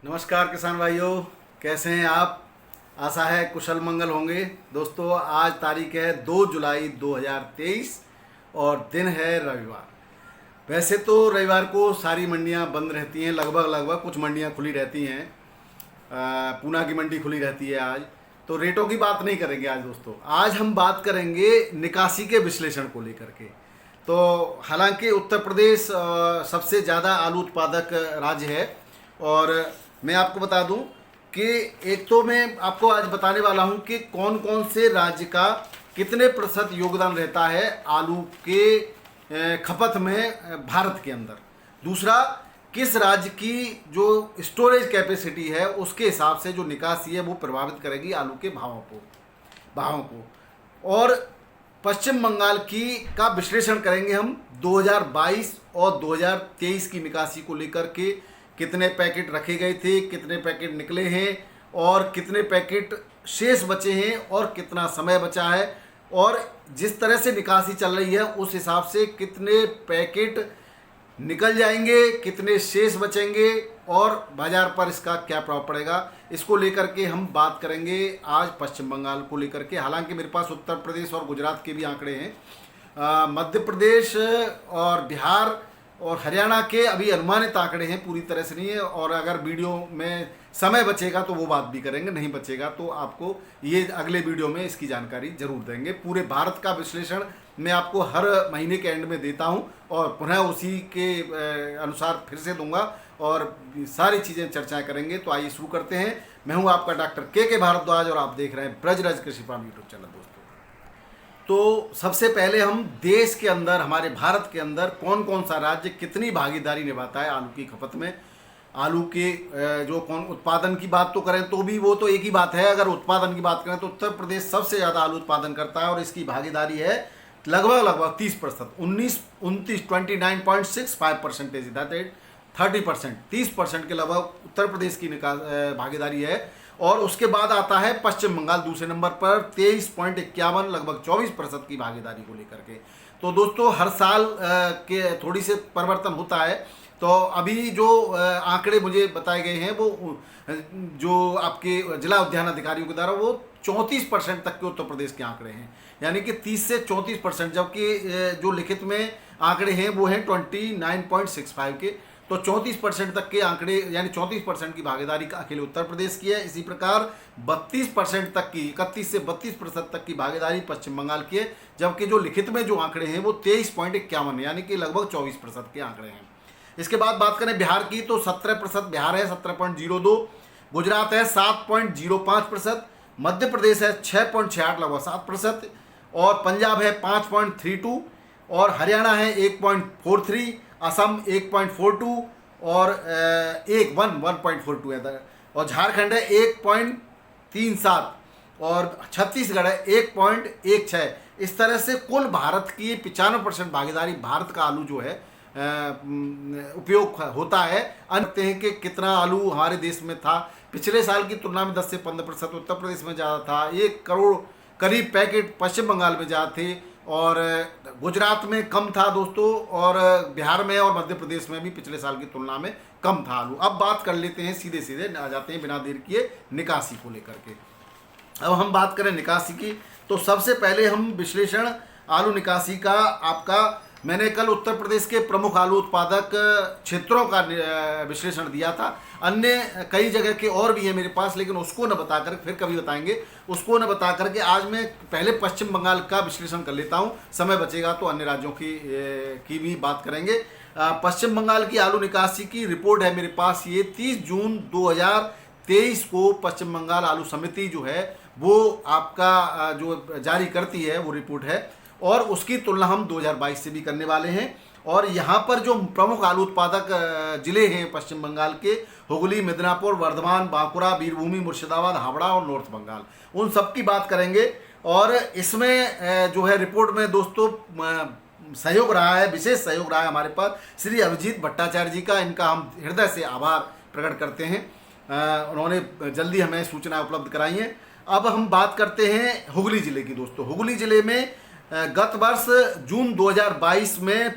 नमस्कार किसान भाइयों, कैसे हैं आप। आशा है कुशल मंगल होंगे। दोस्तों, आज तारीख है 2 जुलाई 2023 और दिन है रविवार। वैसे तो रविवार को सारी मंडियां बंद रहती हैं, लगभग कुछ मंडियां खुली रहती हैं। पूना की मंडी खुली रहती है आज। तो रेटों की बात नहीं करेंगे आज दोस्तों, आज हम बात करेंगे निकासी के विश्लेषण को लेकर के। तो हालांकि उत्तर प्रदेश सबसे ज़्यादा आलू उत्पादक राज्य है। और मैं आपको बता दूं कि एक तो मैं आपको आज बताने वाला हूं कि कौन कौन से राज्य का कितने प्रतिशत योगदान रहता है आलू के खपत में भारत के अंदर। दूसरा, किस राज्य की जो स्टोरेज कैपेसिटी है उसके हिसाब से जो निकासी है वो प्रभावित करेगी आलू के भावों को। और पश्चिम बंगाल की का विश्लेषण करेंगे हम 2022 और 2023 की निकासी को लेकर के। कितने पैकेट रखे गए थे, कितने पैकेट निकले हैं और कितने पैकेट शेष बचे हैं और कितना समय बचा है, और जिस तरह से निकासी चल रही है उस हिसाब से कितने पैकेट निकल जाएंगे, कितने शेष बचेंगे और बाजार पर इसका क्या प्रभाव पड़ेगा, इसको लेकर के हम बात करेंगे आज पश्चिम बंगाल को लेकर के। हालांकि मेरे पास उत्तर प्रदेश और गुजरात के भी आंकड़े हैं। मध्य प्रदेश और बिहार और हरियाणा के अभी अनुमानित आंकड़े हैं, पूरी तरह से नहीं है। और अगर वीडियो में समय बचेगा तो वो बात भी करेंगे, नहीं बचेगा तो आपको ये अगले वीडियो में इसकी जानकारी जरूर देंगे। पूरे भारत का विश्लेषण मैं आपको हर महीने के एंड में देता हूं और पुनः उसी के अनुसार फिर से दूंगा और सारी चीज़ें चर्चाएं करेंगे। तो आइए शुरू करते हैं। मैं हूं आपका डॉक्टर के भारद्वाज और आप देख रहे हैं ब्रजराज कृषि फार्म यूट्यूब चैनल। दोस्तों, तो सबसे पहले हम देश के अंदर, हमारे भारत के अंदर कौन कौन सा राज्य कितनी भागीदारी निभाता है आलू की खपत में। आलू के जो कौन उत्पादन की बात तो करें तो भी वो तो एक ही बात है। अगर उत्पादन की बात करें तो उत्तर प्रदेश सबसे ज़्यादा आलू उत्पादन करता है और इसकी भागीदारी है लगभग 30%, 29.65% इज दैट इट 30%, 30% के लगभग उत्तर प्रदेश की भागीदारी है। और उसके बाद आता है पश्चिम बंगाल दूसरे नंबर पर 23.51, लगभग 24% की भागीदारी को लेकर के। तो दोस्तों, हर साल के थोड़ी से परिवर्तन होता है। तो अभी जो आंकड़े मुझे बताए गए हैं वो जो आपके जिला उद्यान अधिकारियों के द्वारा वो 34% तक के उत्तर प्रदेश के आंकड़े हैं, यानी कि 30 से 34%, जबकि जो लिखित में आंकड़े हैं वो हैं 29.65 के। तो 34% तक के आंकड़े, यानी 34% की भागीदारी का अकेले उत्तर प्रदेश की है। इसी प्रकार 32% तक की, 31 से 32% तक की भागीदारी पश्चिम बंगाल की है, जबकि जो लिखित में जो आंकड़े हैं वो 23.51, यानी कि लगभग 24% के आंकड़े हैं। इसके बाद बात करें बिहार की तो 17% बिहार है, 17.02। गुजरात है 7.05%। मध्य प्रदेश है 6.68, लगभग 7%। और पंजाब है 5.32 और हरियाणा है 1.43, असम 1.42 और 1.42 है। और झारखंड है 1.37 और छत्तीसगढ़ है 1.16। इस तरह से कुल भारत की 95% भागीदारी भारत का आलू जो है उपयोग होता है। देखते हैं कि कितना आलू हमारे देश में था। पिछले साल की तुलना में 10 से 15% उत्तर प्रदेश में ज़्यादा था। 1 करोड़ करीब पैकेट पश्चिम बंगाल में ज़्यादा थे और गुजरात में कम था दोस्तों, और बिहार में और मध्य प्रदेश में भी पिछले साल की तुलना में कम था आलू। अब बात कर लेते हैं, सीधे आ जाते हैं बिना देर किए निकासी को लेकर के। अब हम बात करें निकासी की तो सबसे पहले हम विश्लेषण आलू निकासी का आपका, मैंने कल उत्तर प्रदेश के प्रमुख आलू उत्पादक क्षेत्रों का विश्लेषण दिया था। अन्य कई जगह के और भी हैं मेरे पास, लेकिन उसको न बताकर, फिर कभी बताएंगे, उसको न बता करके आज मैं पहले पश्चिम बंगाल का विश्लेषण कर लेता हूं। समय बचेगा तो अन्य राज्यों की भी बात करेंगे। पश्चिम बंगाल की आलू निकासी की रिपोर्ट है मेरे पास। ये 30 जून 2023 को पश्चिम बंगाल आलू समिति जो है वो आपका जो जारी करती है वो रिपोर्ट है, और उसकी तुलना हम 2022 से भी करने वाले हैं। और यहाँ पर जो प्रमुख आलू उत्पादक जिले हैं पश्चिम बंगाल के, हुगली, मिदनापुर, वर्धमान, बांकुड़ा, बीरभूमि, मुर्शिदाबाद, हावड़ा और नॉर्थ बंगाल, उन सब की बात करेंगे। और इसमें जो है रिपोर्ट में दोस्तों सहयोग रहा है, विशेष सहयोग रहा है हमारे पास श्री अभिजीत भट्टाचार्य जी का। इनका हम हृदय से आभार प्रकट करते हैं। उन्होंने जल्दी हमें सूचना उपलब्ध कराई हैं। अब हम बात करते हैं हुगली जिले की। दोस्तों, हुगली जिले में गत वर्ष जून 2022 में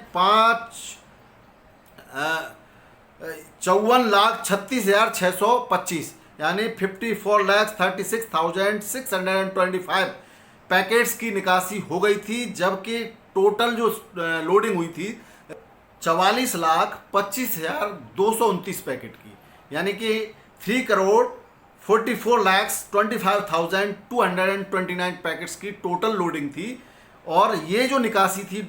54,36,625 यानी 54,36,625 पैकेट्स की निकासी हो गई थी, जबकि टोटल जो लोडिंग हुई थी 44,25,229 पैकेट की, यानी कि 3,44,25,229 पैकेट्स की टोटल लोडिंग थी। और ये जो निकासी थी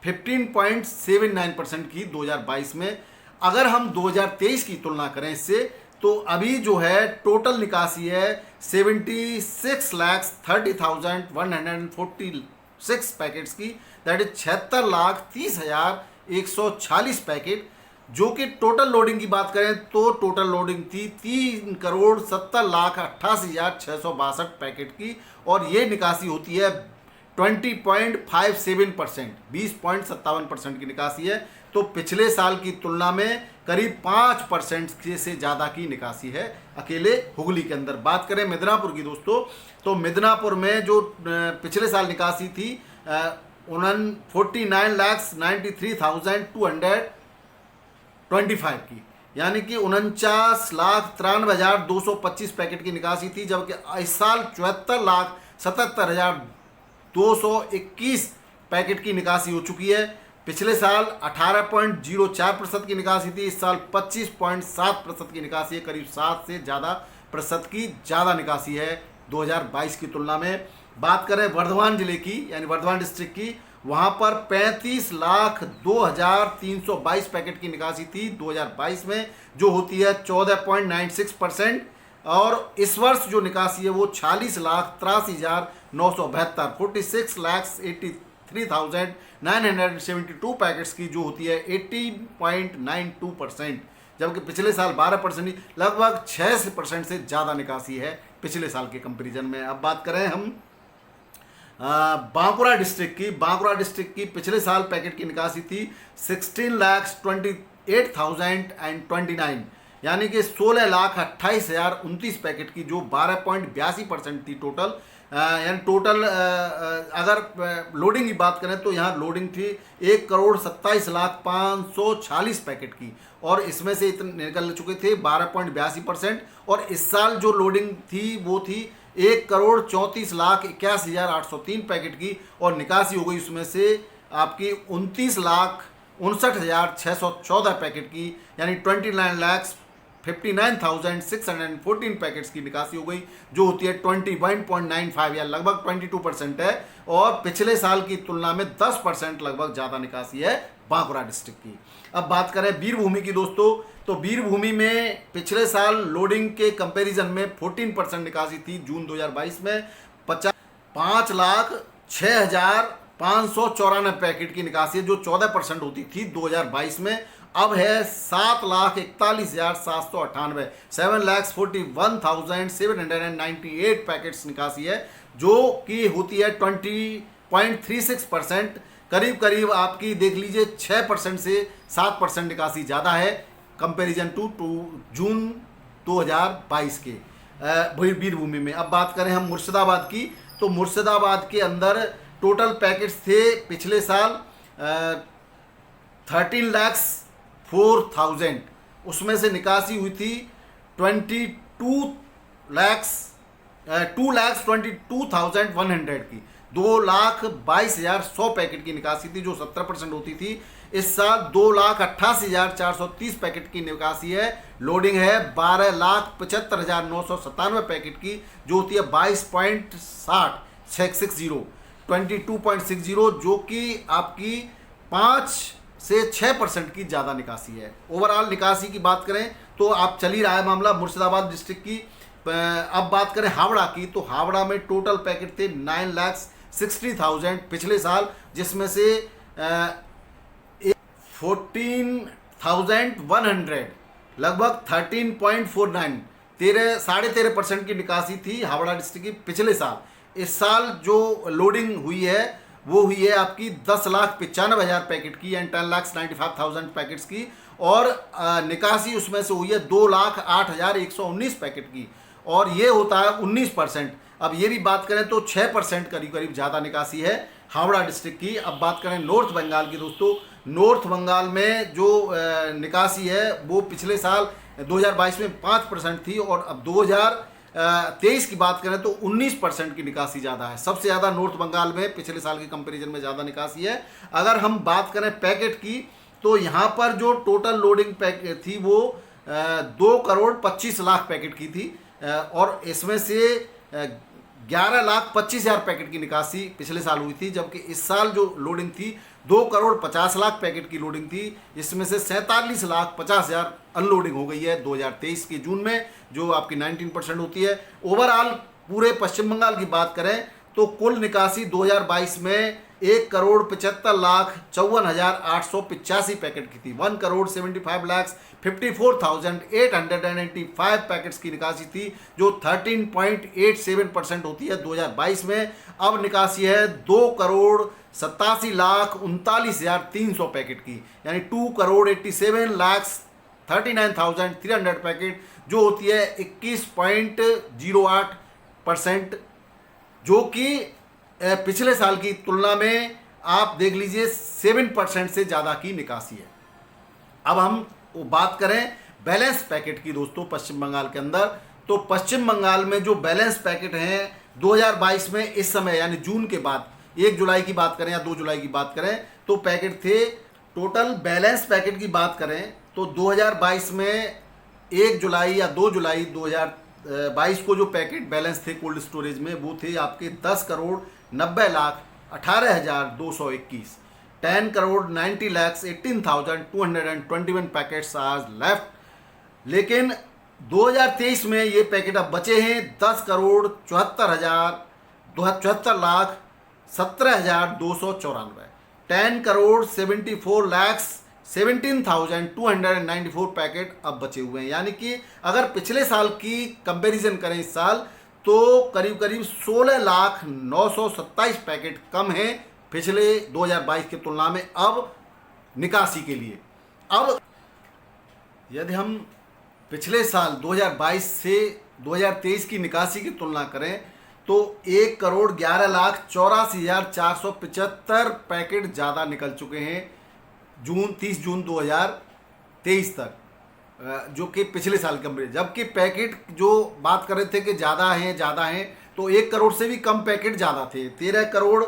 15.79% की 2022 में। अगर हम 2023 की तुलना करें इससे, तो अभी जो है टोटल निकासी है 76,30,146 पैकेट्स की, दैट इज 76,30,146 पैकेट। जो कि टोटल लोडिंग की बात करें तो टोटल लोडिंग थी 3,70,88,662 पैकेट की, और ये निकासी होती है 20.57%, 20.57% की निकासी है। तो पिछले साल की तुलना में करीब 5% से ज़्यादा की निकासी है अकेले हुगली के अंदर। बात करें मिदनापुर की दोस्तों, तो मिदनापुर में जो पिछले साल निकासी थी 49,93,225 की, यानी कि 49,93,225 पैकेट की निकासी थी, जबकि इस साल 74,77,221 पैकेट की निकासी हो चुकी है। पिछले साल 18.04% की निकासी थी, इस साल 25.7% की निकासी है, करीब 7 से ज़्यादा प्रतिशत की ज़्यादा निकासी है 2022 की तुलना में। बात करें वर्धमान जिले की, यानी वर्धमान डिस्ट्रिक्ट की, वहाँ पर 35,02,322 पैकेट की निकासी थी 2022 में, जो होती है 14.96%। और इस वर्ष जो निकासी है वो 46,83,972 46,83,972 पैकेट्स की, जो होती है 18.92%, जबकि पिछले साल 12%, लगभग 6% से ज़्यादा निकासी है पिछले साल के कंपैरिजन में। अब बात करें हम बांकुड़ा डिस्ट्रिक्ट की। बांकुड़ा डिस्ट्रिक्ट की पिछले साल पैकेट की निकासी थी 16,28,029, यानी कि 16,28,029 पैकेट की, जो 12.82% थी टोटल। यानी टोटल अगर लोडिंग की बात करें तो यहाँ लोडिंग थी 1,27,05,46 पैकेट की, और इसमें से इतने निकल चुके थे 12.82%। और इस साल जो लोडिंग थी वो थी 1,34,81,803 पैकेट की, और निकासी हो गई उसमें से आपकी 29,59,614 पैकेट की, यानी 29,59,614 पैकेट्स की निकासी हो गई, जो होती है 21.95 या लगभग 22% है। और पिछले साल की तुलना में 10% लगभग ज़्यादा निकासी है बांकुड़ा डिस्ट्रिक्ट की। अब बात करें वीरभूमि की दोस्तों, तो वीरभूमि में पिछले साल लोडिंग के कंपैरिजन में 14% निकासी थी जून 2022 में। 5,06,594 पैकेट की निकासी है, जो 14% होती थी 2022 में। अब है 7,41,798 7,41,798 पैकेट्स निकासी है, जो कि होती है 20.36%। करीब करीब आपकी देख लीजिए 6% से 7% निकासी ज़्यादा है कंपैरिजन टू जून 2022 के वीरभूमि में। अब बात करें हम मुर्शिदाबाद की, तो मुर्शिदाबाद के अंदर टोटल पैकेट्स थे पिछले साल 13,04,000, उसमें से निकासी हुई थी 2,22,100 की, 2,22,100 पैकेट की निकासी थी, जो 70% होती थी। इस साल 2,88,430 पैकेट की निकासी है। लोडिंग है 12,75,997 पैकेट की, जो होती है 22.60, जो कि आपकी 5 से 6% की ज़्यादा निकासी है। ओवरऑल निकासी की बात करें तो आप चल ही रहा है मामला मुर्शिदाबाद डिस्ट्रिक्ट की। अब बात करें हावड़ा की, तो हावड़ा में टोटल पैकेट थे 9,60,000 पिछले साल, जिसमें से 14,100 लगभग 13.49 13.5% की निकासी थी हावड़ा डिस्ट्रिक्ट की पिछले साल। इस साल जो लोडिंग हुई है वो हुई है आपकी 10,95,000 पैकेट की, एंड 10,95,000 पैकेट्स की, और निकासी उसमें से हुई है 2,08,119 पैकेट की, और ये होता है 19%। अब ये भी बात करें तो 6% करीब करीब ज़्यादा निकासी है हावड़ा डिस्ट्रिक्ट की। अब बात करें नॉर्थ बंगाल की दोस्तों, नॉर्थ बंगाल में जो निकासी है वो पिछले साल 2022 में 5% थी और अब 2023 की बात करें तो 19% की निकासी ज़्यादा है। सबसे ज़्यादा नॉर्थ बंगाल में पिछले साल के कंपैरिजन में ज़्यादा निकासी है। अगर हम बात करें पैकेट की तो यहाँ पर जो टोटल लोडिंग पैकेट थी वो 2,25,00,000 पैकेट की थी और इसमें से 11,25,000 पैकेट की निकासी पिछले साल हुई थी, जबकि इस साल जो लोडिंग थी 2,50,00,000 पैकेट की लोडिंग थी। इसमें से 47,50,000 अनलोडिंग हो गई है 2023 के जून में, जो आपकी 19% होती है। ओवरऑल पूरे पश्चिम बंगाल की बात करें तो कुल निकासी 2022 में 1,75,54,885 पैकेट की थी। 1,75,54,895 पैकेट्स की निकासी थी, जो 13.87% होती है 2022 में। अब निकासी है 2,87,39,300 पैकेट की, यानी 2,87,39,300 पैकेट, जो होती है 21.08%, जो कि पिछले साल की तुलना में आप देख लीजिए 7% से ज़्यादा की निकासी है। अब हम बात करें बैलेंस पैकेट की दोस्तों पश्चिम बंगाल के अंदर, तो पश्चिम बंगाल में जो बैलेंस पैकेट हैं 2022 में इस समय यानी जून के बाद 1 जुलाई की बात करें या 2 जुलाई की बात करें तो पैकेट थे। टोटल बैलेंस पैकेट की बात करें तो 2022 में 1 जुलाई या 2 जुलाई 2022 को जो पैकेट बैलेंस थे कोल्ड स्टोरेज में वो थे आपके 10,90,18,221, 10,90,18,221 पैकेट्स आज लेफ्ट। लेकिन 2023 में ये पैकेट अब बचे हैं 10,74,17,294, 10,74,17,294 पैकेट अब बचे हुए हैं। यानी कि अगर पिछले साल की कंपैरिजन करें इस साल तो करीब करीब 16,09,27 पैकेट कम हैं पिछले 2022 की तुलना में अब निकासी के लिए। अब यदि हम पिछले साल 2022 से 2023 की निकासी की तुलना करें तो 1,11,84,475 पैकेट ज़्यादा निकल चुके हैं 30 जून 2023 तक, जो कि पिछले साल के कंपेयर। जबकि पैकेट जो बात कर रहे थे कि ज़्यादा हैं तो 1 करोड़ से भी कम पैकेट ज़्यादा थे। 13 करोड़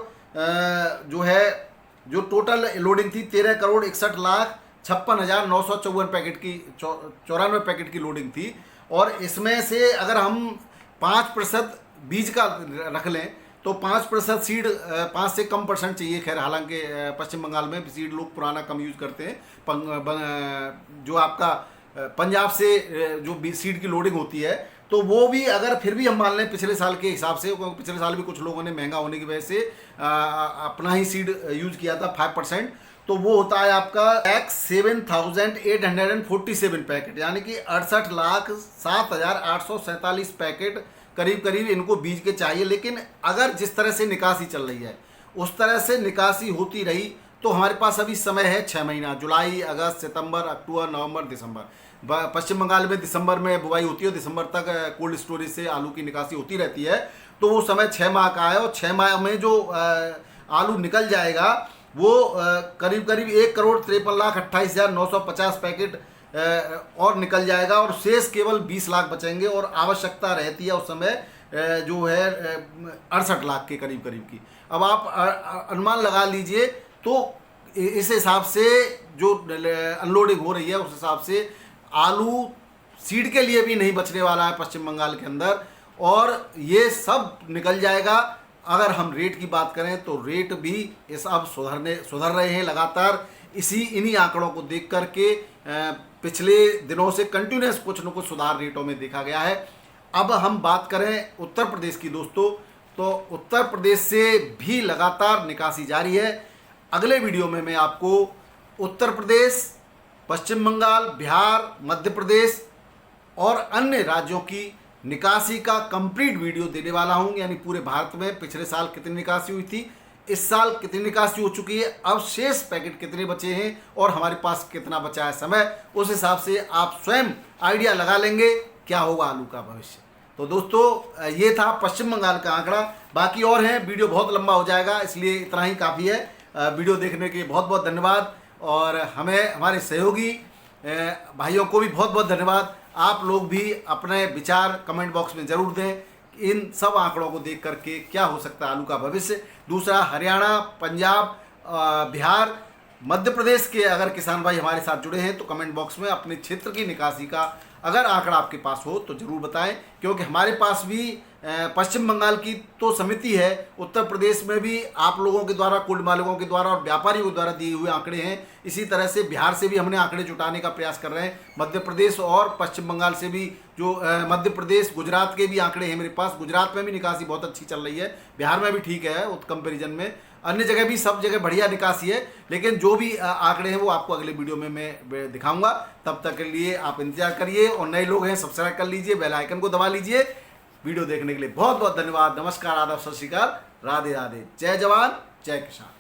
जो टोटल लोडिंग थी 13,61,56,954 पैकेट की 94 पैकेट की लोडिंग थी। और इसमें से अगर हम 5% बीज का रख लें तो 5% सीड 5 से कम परसेंट चाहिए। खैर हालांकि पश्चिम बंगाल में सीड लोग पुराना कम यूज़ करते हैं। जो आपका पंजाब से जो सीड की लोडिंग होती है तो वो भी अगर फिर भी हम मान लें पिछले साल के हिसाब से, क्योंकि पिछले साल भी कुछ लोगों ने महंगा होने की वजह से अपना ही सीड यूज़ किया था 5%, तो वो होता है आपका 7,847 पैकेट, यानी कि 68,07,847 पैकेट करीब करीब इनको बीज के चाहिए। लेकिन अगर जिस तरह से निकासी चल रही है उस तरह से निकासी होती रही तो हमारे पास अभी समय है 6 महीना, जुलाई, अगस्त, सितंबर, अक्टूबर, नवंबर, दिसंबर। पश्चिम बंगाल में दिसंबर में बुवाई होती है, दिसंबर तक कोल्ड स्टोरेज से आलू की निकासी होती रहती है, तो वो समय 6 माह का है। और 6 माह में जो आलू निकल जाएगा वो करीब करीब 1,53,28,950 पैकेट और निकल जाएगा और शेष केवल 20 लाख बचेंगे और आवश्यकता रहती है उस समय जो है 68 लाख के करीब करीब की। अब आप अनुमान लगा लीजिए तो इस हिसाब से जो अनलोडिंग हो रही है उस हिसाब से आलू सीड के लिए भी नहीं बचने वाला है पश्चिम बंगाल के अंदर, और ये सब निकल जाएगा। अगर हम रेट की बात करें तो रेट भी इस अब सुधर रहे हैं लगातार। इन्हीं आंकड़ों को देख करके पिछले दिनों से कंटिन्यूस कुछ न कुछ सुधार रेटों में देखा गया है। अब हम बात करें उत्तर प्रदेश की दोस्तों, तो उत्तर प्रदेश से भी लगातार निकासी जारी है। अगले वीडियो में मैं आपको उत्तर प्रदेश, पश्चिम बंगाल, बिहार, मध्य प्रदेश और अन्य राज्यों की निकासी का कंप्लीट वीडियो देने वाला हूं, यानी पूरे भारत में पिछले साल कितनी निकासी हुई थी, इस साल कितनी निकासी हो चुकी है, अब शेष पैकेट कितने बचे हैं और हमारे पास कितना बचा है समय। उस हिसाब से आप स्वयं आइडिया लगा लेंगे क्या होगा आलू का भविष्य। तो दोस्तों ये था पश्चिम बंगाल का आंकड़ा। बाकी और हैं, वीडियो बहुत लंबा हो जाएगा, इसलिए इतना ही काफ़ी है। वीडियो देखने के लिए बहुत बहुत धन्यवाद, और हमें हमारे सहयोगी भाइयों को भी बहुत बहुत धन्यवाद। आप लोग भी अपने विचार कमेंट बॉक्स में ज़रूर दें, इन सब आंकड़ों को देख करके क्या हो सकता है आलू का भविष्य। दूसरा, हरियाणा, पंजाब, बिहार, मध्य प्रदेश के अगर किसान भाई हमारे साथ जुड़े हैं तो कमेंट बॉक्स में अपने क्षेत्र की निकासी का अगर आंकड़ा आपके पास हो तो ज़रूर बताएं, क्योंकि हमारे पास भी पश्चिम बंगाल की तो समिति है, उत्तर प्रदेश में भी आप लोगों के द्वारा, कुल मालिकों के द्वारा और व्यापारियों के द्वारा दिए हुए आंकड़े हैं। इसी तरह से बिहार से भी हमने आंकड़े जुटाने का प्रयास कर रहे हैं, मध्य प्रदेश और पश्चिम बंगाल से भी, जो मध्य प्रदेश, गुजरात के भी आंकड़े हैं मेरे पास। गुजरात में भी निकासी बहुत अच्छी चल रही है, बिहार में भी ठीक है उस कंपेरिजन में, अन्य जगह भी, सब जगह बढ़िया निकासी है। लेकिन जो भी आंकड़े हैं वो आपको अगले वीडियो में मैं दिखाऊंगा। तब तक के लिए आप इंतजार करिए, और नए लोग हैं सब्सक्राइब कर लीजिए, बेल आइकन को दबा लीजिए। वीडियो देखने के लिए बहुत बहुत धन्यवाद। नमस्कार, आदाब, सत श्री अकाल, राधे राधे, जय जवान जय किसान।